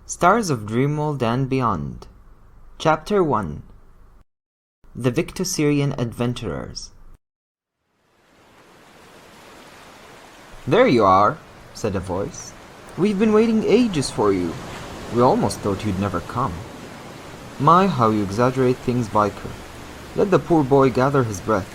Stars of Dreamworld and Beyond. Chapter 1. The Victossyrian Adventurers. "There you are," said a voice. "We've been waiting ages for you. We almost thought you'd never come." "My, how you exaggerate things, Viker. Let the poor boy gather his breath.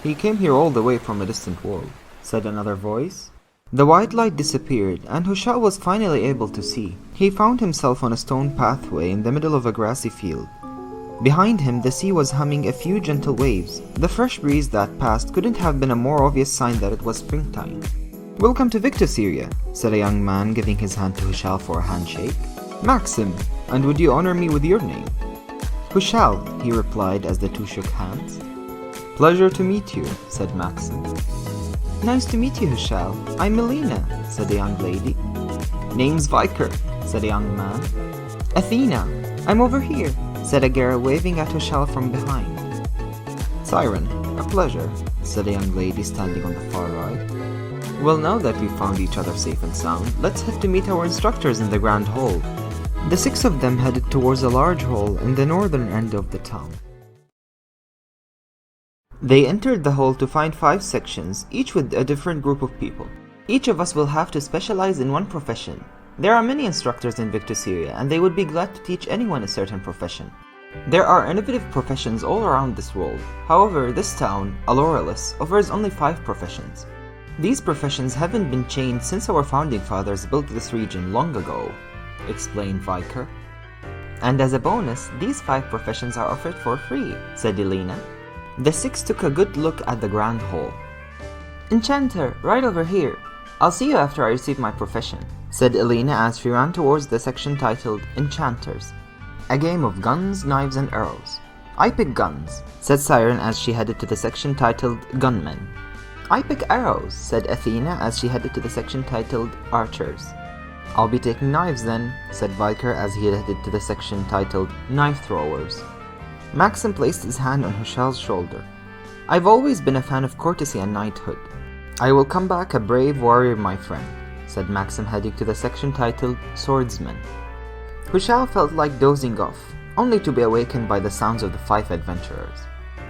He came here all the way from a distant world," said another voice. The white light disappeared, and Hushal was finally able to see. He found himself on a stone pathway in the middle of a grassy field. Behind him, the sea was humming a few gentle waves. The fresh breeze that passed couldn't have been a more obvious sign that it was springtime. "Welcome to Victossyria," said a young man, giving his hand to Hushal for a handshake. "Maxim, and would you honor me with your name?" "Hushal," he replied as the two shook hands. "Pleasure to meet you," said Maxim. "Nice to meet you, Hushal. I'm Melina," said the young lady. "Name's Viker," said a young man. "Athena, I'm over here," said a girl, waving at Hushal from behind. "Siren, a pleasure," said a young lady standing on the far right. "Well, now that we've found each other safe and sound, let's head to meet our instructors in the Grand Hall." The six of them headed towards a large hall in the northern end of the town. They entered the hall to find 5 sections, each with a different group of people. "Each of us will have to specialize in one profession. There are many instructors in Victossyria, and they would be glad to teach anyone a certain profession. There are innovative professions all around this world. However, this town, Aloralis, offers only 5 professions. These professions haven't been changed since our founding fathers built this region long ago," explained Viker. "And as a bonus, these 5 professions are offered for free," said Elena. The 6 took a good look at the Grand Hall. "Enchanter, right over here. I'll see you after I receive my profession," said Elena as she ran towards the section titled Enchanters, a game of guns, knives, and arrows. "I pick guns," said Siren as she headed to the section titled Gunmen. "I pick arrows," said Athena as she headed to the section titled Archers. "I'll be taking knives then," said Viker as he headed to the section titled Knife Throwers. Maxim placed his hand on Hushal's shoulder. "I've always been a fan of courtesy and knighthood. I will come back a brave warrior, my friend," said Maxim, heading to the section titled Swordsmen. Hushal felt like dozing off, only to be awakened by the sounds of the 5 adventurers.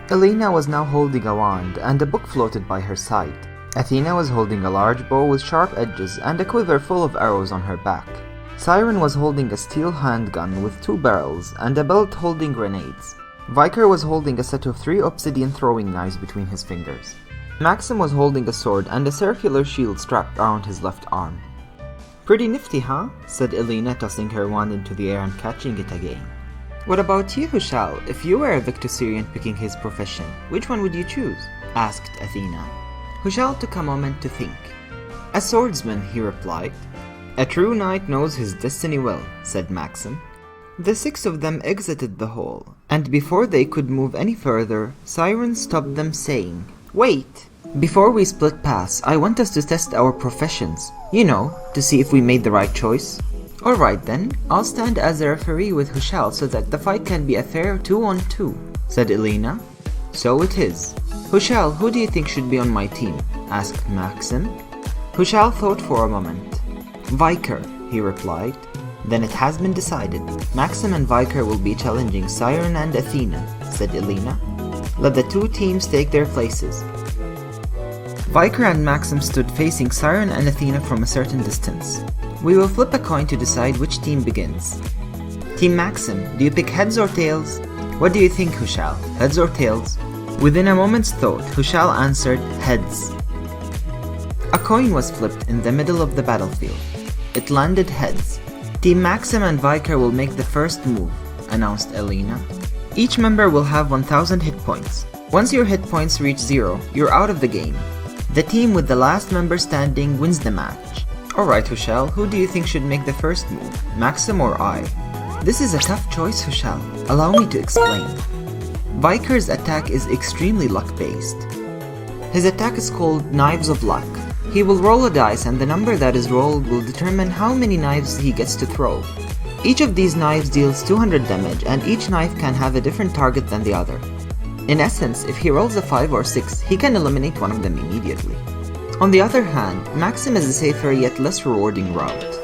Elena was now holding a wand, and a book floated by her side. Athena was holding a large bow with sharp edges and a quiver full of arrows on her back. Siren was holding a steel handgun with 2 barrels and a belt holding grenades. Viker was holding a set of 3 obsidian throwing knives between his fingers. Maxim was holding a sword and a circular shield strapped around his left arm. "Pretty nifty, huh?" said Elena, tossing her wand into the air and catching it again. "What about you, Hushal? If you were a Victossyrian picking his profession, which one would you choose?" asked Athena. Hushal took a moment to think. "A swordsman," he replied. "A true knight knows his destiny well," said Maxim. The 6 of them exited the hall, and before they could move any further, Siren stopped them, saying, "Wait! Before we split paths, I want us to test our professions, to see if we made the right choice." "Alright then, I'll stand as a referee with Hushal so that the fight can be a fair 2-on-2, said Elena. "So it is. Hushal, who do you think should be on my team?" asked Maxim. Hushal thought for a moment. "Viker," he replied. "Then it has been decided. Maxim and Viker will be challenging Siren and Athena," said Elena. "Let the 2 teams take their places." Viker and Maxim stood facing Siren and Athena from a certain distance. "We will flip a coin to decide which team begins. Team Maxim, do you pick heads or tails?" "What do you think, Hushal? Heads or tails?" Within a moment's thought, Hushal answered, "Heads." A coin was flipped in the middle of the battlefield. It landed heads. "Team Maxim and Viker will make the first move," announced Elena. "Each member will have 1000 hit points. Once your hit points reach 0, you're out of the game. The team with the last member standing wins the match." "Alright, Hushal, who do you think should make the first move, Maxim or I?" "This is a tough choice, Hushal. Allow me to explain. Viker's attack is extremely luck-based. His attack is called Knives of Luck. He will roll a dice, and the number that is rolled will determine how many knives he gets to throw. Each of these knives deals 200 damage, and each knife can have a different target than the other. In essence, if he rolls a 5 or 6, he can eliminate one of them immediately. On the other hand, Maxim is a safer yet less rewarding route.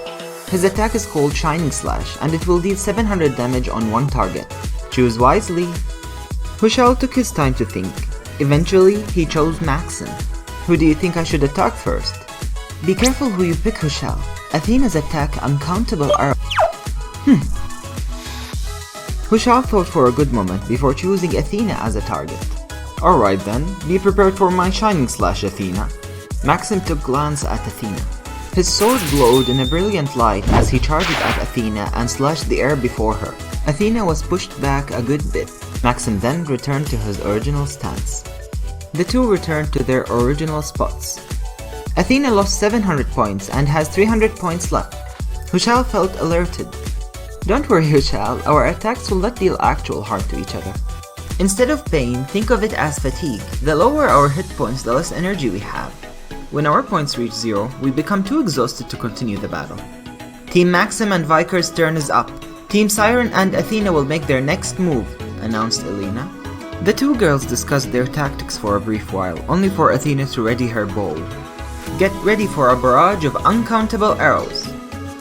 His attack is called Shining Slash, and it will deal 700 damage on one target. Choose wisely. Hushal took his time to think. Eventually, he chose Maxim. Who do you think I should attack first? Be careful who you pick, Hushal. Athena's attack uncountable arrows. Hushal thought for a good moment before choosing Athena as a target. Alright then, be prepared for my Shining Slash, Athena. Maxim took a glance at Athena. His sword glowed in a brilliant light as he charged at Athena and slashed the air before her. Athena was pushed back a good bit. Maxim then returned to his original stance. The two returned to their original spots. Athena lost 700 points and has 300 points left. Hushal felt alerted. Don't worry, Hushal, our attacks will not deal actual harm to each other. Instead of pain, think of it as fatigue. The lower our hit points, the less energy we have. When our points reach 0, we become too exhausted to continue the battle. Team Maxim and Viker's turn is up. Team Siren and Athena will make their next move, announced Elena. The two girls discussed their tactics for a brief while, only for Athena to ready her bow. Get ready for a barrage of uncountable arrows.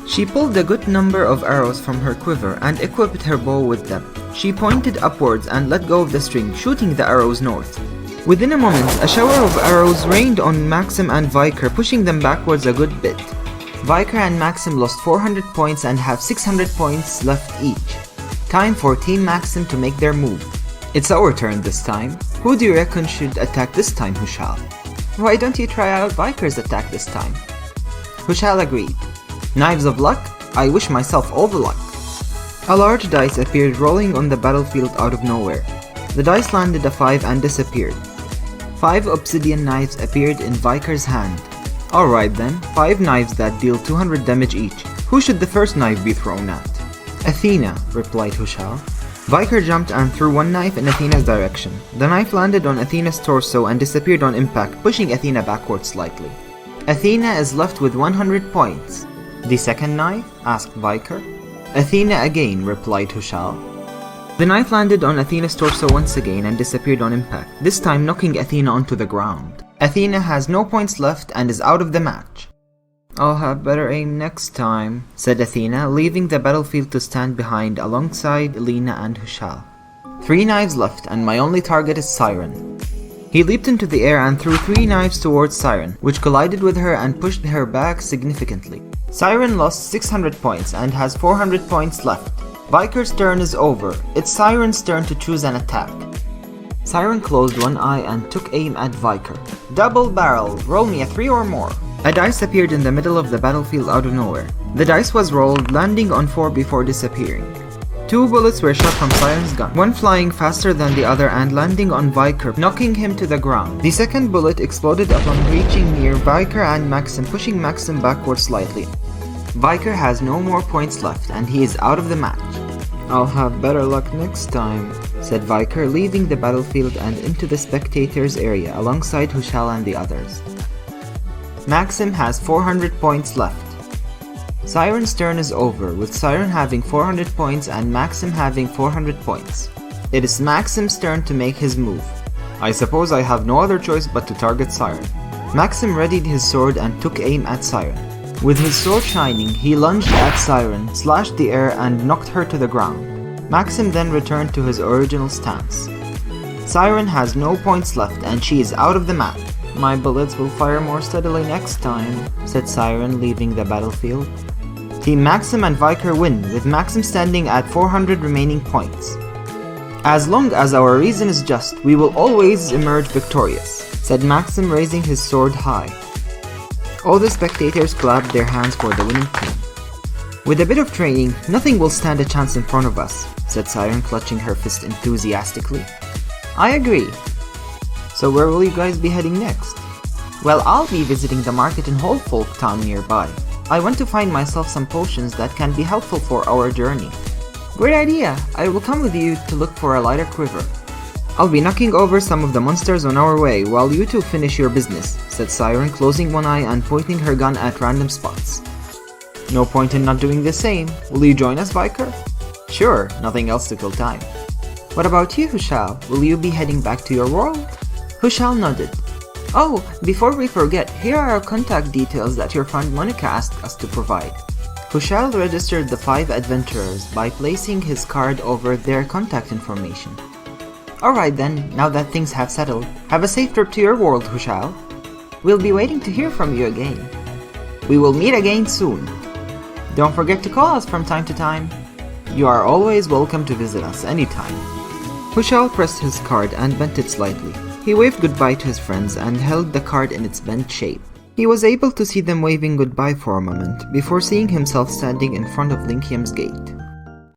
She pulled a good number of arrows from her quiver and equipped her bow with them. She pointed upwards and let go of the string, shooting the arrows north. Within a moment, a shower of arrows rained on Maxim and Viker, pushing them backwards a good bit. Viker and Maxim lost 400 points and have 600 points left each. Time for Team Maxim to make their move. It's our turn this time. Who do you reckon should attack this time, Hushal? Why don't you try out Viker's attack this time? Hushal agreed. Knives of luck? I wish myself all the luck. A large dice appeared rolling on the battlefield out of nowhere. The dice landed a 5 and disappeared. 5 obsidian knives appeared in Viker's hand. Alright then, 5 knives that deal 200 damage each. Who should the first knife be thrown at? Athena, replied Hushal. Viker jumped and threw one knife in Athena's direction. The knife landed on Athena's torso and disappeared on impact, pushing Athena backwards slightly. Athena is left with 100 points. The second knife? Asked Viker. Athena again, replied Hushal. The knife landed on Athena's torso once again and disappeared on impact, this time knocking Athena onto the ground. Athena has no points left and is out of the match. I'll have better aim next time, said Athena, leaving the battlefield to stand behind alongside Elena and Hushal. 3 knives left and my only target is Siren. He leaped into the air and threw 3 knives towards Siren, which collided with her and pushed her back significantly. Siren lost 600 points and has 400 points left. Viker's turn is over. It's Siren's turn to choose an attack. Siren closed one eye and took aim at Viker. Double barrel, roll me a 3 or more. A dice appeared in the middle of the battlefield out of nowhere. The dice was rolled, landing on 4 before disappearing. 2 bullets were shot from Siren's gun, one flying faster than the other and landing on Viker, knocking him to the ground. The second bullet exploded upon reaching near Viker and Maxim, pushing Maxim backward slightly. Viker has no more points left and he is out of the match. I'll have better luck next time, said Viker, leaving the battlefield and into the spectators area alongside Hushal and the others. Maxim has 400 points left. Siren's turn is over, with Siren having 400 points and Maxim having 400 points. It is Maxim's turn to make his move. I suppose I have no other choice but to target Siren. Maxim readied his sword and took aim at Siren. With his sword shining, he lunged at Siren, slashed the air and knocked her to the ground. Maxim then returned to his original stance. Siren has no points left and she is out of the map. My bullets will fire more steadily next time, said Siren, leaving the battlefield. Team Maxim and Viker win, with Maxim standing at 400 remaining points. As long as our reason is just, we will always emerge victorious, said Maxim, raising his sword high. All the spectators clapped their hands for the winning team. With a bit of training, nothing will stand a chance in front of us, said Siren, clutching her fist enthusiastically. I agree. So where will you guys be heading next? Well, I'll be visiting the market in Whole Folk Town nearby. I want to find myself some potions that can be helpful for our journey. Great idea! I will come with you to look for a lighter quiver. I'll be knocking over some of the monsters on our way while you two finish your business, said Siren, closing one eye and pointing her gun at random spots. No point in not doing the same. Will you join us, Viker? Sure, nothing else to kill time. What about you, Hushal? Will you be heading back to your world? Hushal nodded. Oh, before we forget, here are our contact details that your friend Monica asked us to provide. Hushal registered the 5 adventurers by placing his card over their contact information. Alright then, now that things have settled, have a safe trip to your world, Hushal. We'll be waiting to hear from you again. We will meet again soon. Don't forget to call us from time to time. You are always welcome to visit us anytime. Hushal pressed his card and bent it slightly. He waved goodbye to his friends and held the card in its bent shape. He was able to see them waving goodbye for a moment before seeing himself standing in front of Linkium's gate.